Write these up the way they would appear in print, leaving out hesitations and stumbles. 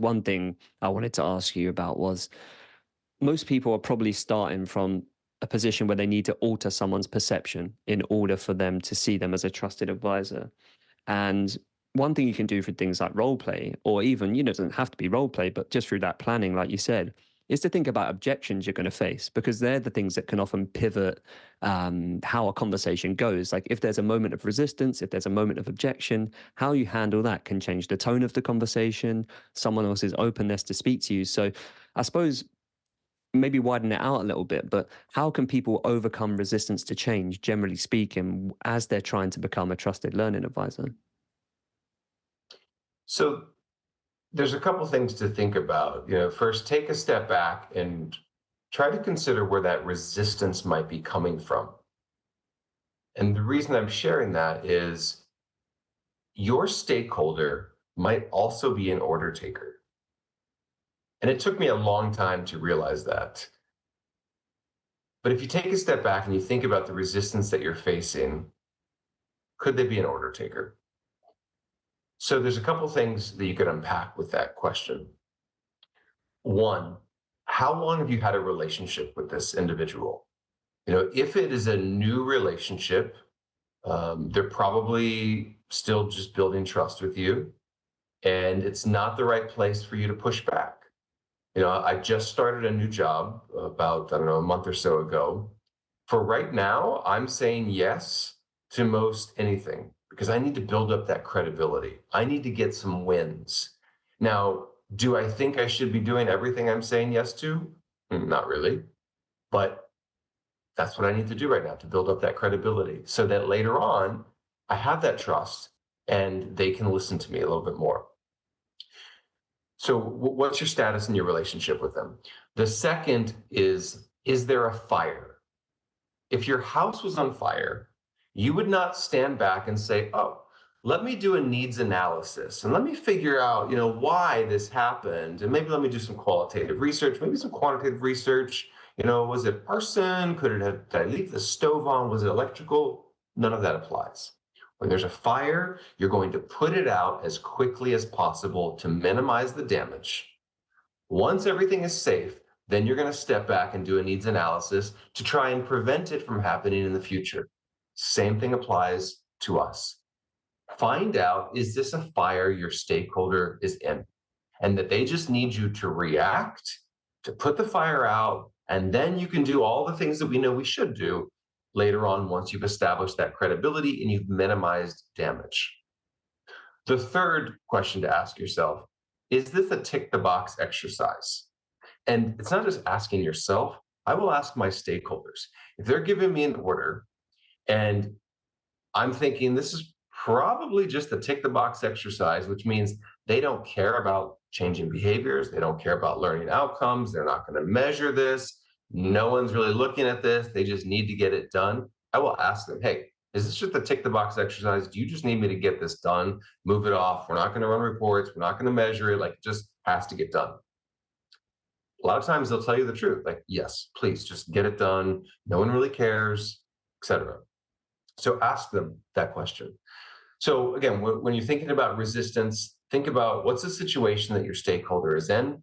One thing I wanted to ask you about was most people are probably starting from a position where they need to alter someone's perception in order for them to see them as a trusted advisor. And one thing you can do for things like role play, or even, it doesn't have to be role play, but just through that planning, like you said, is to think about objections you're going to face, because they're the things that can often pivot how a conversation goes. Like if there's a moment of resistance, if there's a moment of objection, how you handle that can change the tone of the conversation, someone else's openness to speak to you. So I suppose maybe widen it out a little bit, but how can people overcome resistance to change, generally speaking, as they're trying to become a trusted learning advisor? So there's a couple things to think about. First, take a step back and try to consider where that resistance might be coming from. And the reason I'm sharing that is your stakeholder might also be an order taker. And it took me a long time to realize that. But if you take a step back and you think about the resistance that you're facing, could they be an order taker? So there's a couple things that you could unpack with that question. One, how long have you had a relationship with this individual? If it is a new relationship, they're probably still just building trust with you, and it's not the right place for you to push back. I just started a new job about, I don't know, a month or so ago. For right now, I'm saying yes to most anything because I need to build up that credibility. I need to get some wins. Now, do I think I should be doing everything I'm saying yes to? Not really. But that's what I need to do right now to build up that credibility so that later on I have that trust and they can listen to me a little bit more. So, what's your status in your relationship with them? The second is there a fire? If your house was on fire, you would not stand back and say, oh, let me do a needs analysis and let me figure out, why this happened. And maybe let me do some qualitative research, maybe some quantitative research. Was it arson? Did I leave the stove on? Was it electrical? None of that applies. When there's a fire, you're going to put it out as quickly as possible to minimize the damage. Once everything is safe, then you're going to step back and do a needs analysis to try and prevent it from happening in the future. Same thing applies to us. Find out, is this a fire your stakeholder is in? And that they just need you to react, to put the fire out, and then you can do all the things that we know we should do later on once you've established that credibility and you've minimized damage. The third question to ask yourself, is this a tick the box exercise? And it's not just asking yourself, I will ask my stakeholders. If they're giving me an order and I'm thinking this is probably just a tick the box exercise, which means they don't care about changing behaviors, they don't care about learning outcomes, they're not going to measure this, no one's really looking at this, they just need to get it done. I will ask them, hey, is this just a tick the box exercise? Do you just need me to get this done? Move it off. We're not going to run reports. We're not going to measure it. Like, it just has to get done. A lot of times they'll tell you the truth, like, yes, please just get it done. No one really cares, etc. So ask them that question. So again, when you're thinking about resistance, think about what's the situation that your stakeholder is in.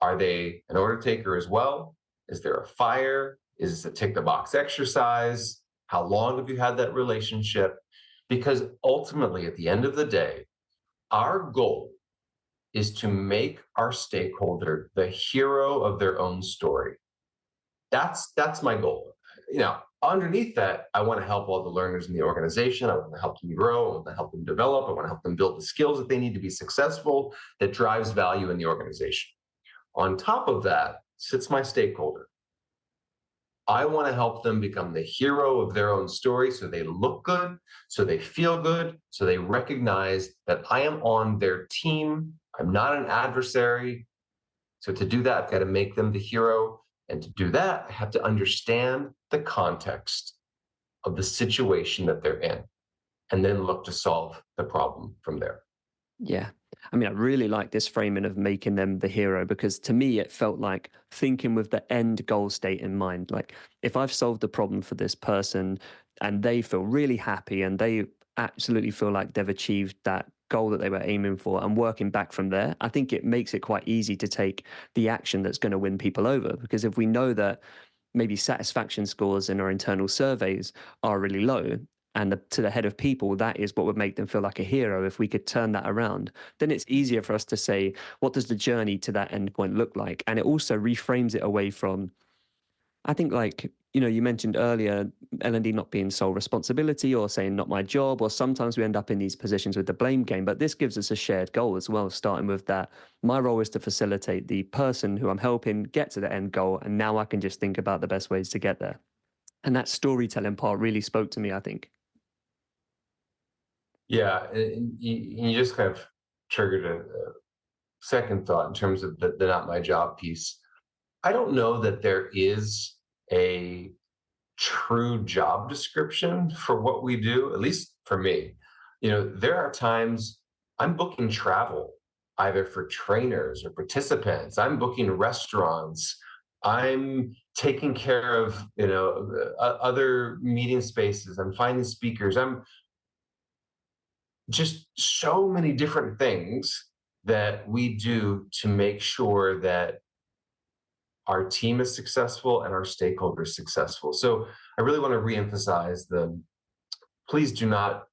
Are they an order taker as well? Is there a fire? Is this a tick the box exercise? How long have you had that relationship? Because ultimately, at the end of the day, our goal is to make our stakeholder the hero of their own story. That's my goal. Underneath that, I want to help all the learners in the organization. I want to help them grow. I want to help them develop. I want to help them build the skills that they need to be successful that drives value in the organization. On top of that sits my stakeholder. I want to help them become the hero of their own story so they look good, so they feel good, so they recognize that I am on their team. I'm not an adversary. So to do that, I've got to make them the hero. And to do that, I have to understand the context of the situation that they're in and then look to solve the problem from there. Yeah. I mean, I really like this framing of making them the hero, because to me, it felt like thinking with the end goal state in mind. Like, if I've solved the problem for this person and they feel really happy and they absolutely feel like they've achieved that goal that they were aiming for and working back from there, I think it makes it quite easy to take the action that's going to win people over. Because if we know that maybe satisfaction scores in our internal surveys are really low, and to the head of people, that is what would make them feel like a hero. If we could turn that around, then it's easier for us to say, what does the journey to that endpoint look like? And it also reframes it away from, I think, like, you mentioned earlier, L&D not being sole responsibility or saying not my job, or sometimes we end up in these positions with the blame game. But this gives us a shared goal as well, starting with that. My role is to facilitate the person who I'm helping get to the end goal. And now I can just think about the best ways to get there. And that storytelling part really spoke to me, I think. Yeah, and you just kind of triggered a second thought in terms of the not my job piece. I don't know that there is a true job description for what we do, at least for me. There are times I'm booking travel either for trainers or participants. I'm booking restaurants. I'm taking care of, other meeting spaces. I'm finding speakers. I'm just so many different things that we do to make sure that our team is successful and our stakeholders successful. So I really want to reemphasize the please do not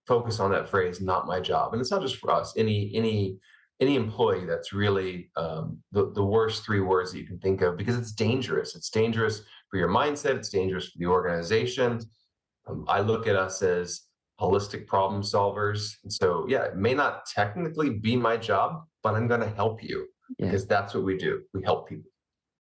focus on that phrase, not my job. And it's not just for us, any employee, that's really the worst three words that you can think of, because it's dangerous. It's dangerous for your mindset, it's dangerous for the organization. I look at us as holistic problem solvers. And so, yeah, it may not technically be my job, but I'm going to help you Yeah. because that's what we do. We help people.